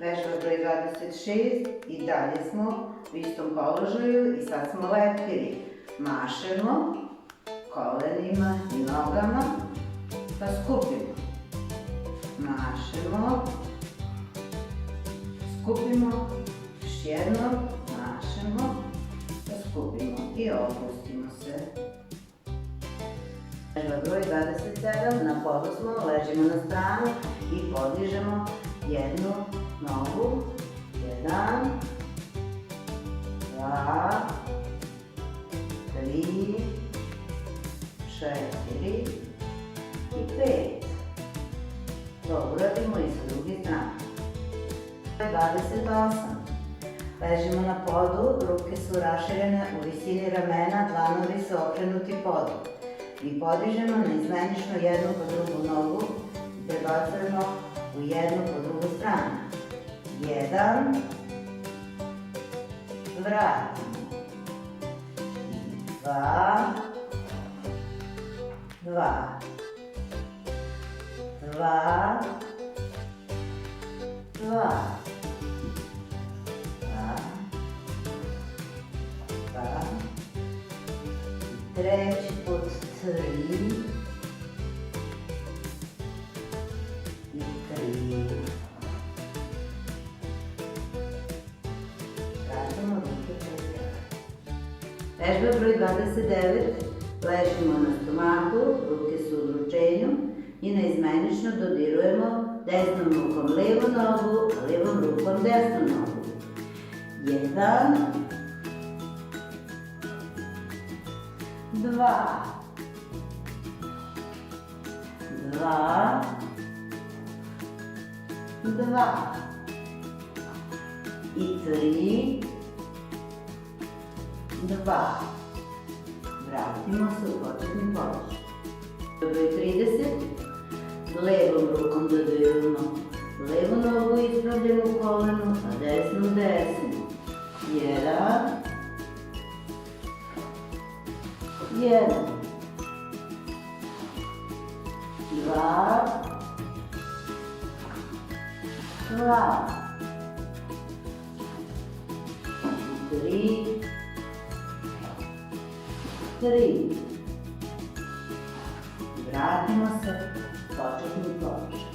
Vežba broj 26 i dalje smo u istom položaju i sad smo leptiri. Mašemo kolenima i nogama pa skupimo. Mašemo, skupimo, još jednom, mašemo, pa skupimo i opustimo se. Vežba broj 27, na podu smo, ležimo na stranu i podižemo jednu nogu. 1, 2, 3, 4 i 5. To uradimo i sa druge strane. 28. Ležimo na podu, ruke su raširene u visini ramena, dlanovi su okrenuti podu. I podižemo neizmenično jednu po drugu nogu i prebacujemo u jednu po drugu stranu. 1, vratimo. 2, 2, 2, 2, 2, treći put 3 i 3. Vratimo ruke pred grad. Vežba broj 29. Ležimo na stomaku, ruke su u udručenju i neizmenično dodirujemo desnom rukom levu nogu, a levom rukom desnu nogu. 1, 2, 2, 2 i 3, 2. Vratimo se u početni položaj. Broj 30. Levom rukom dodirujemo levu nogu ispravljenu u kolenu, a desnu desnu. 1, 1, 2, 2, 3, 3. Vratimo se u početni položaj.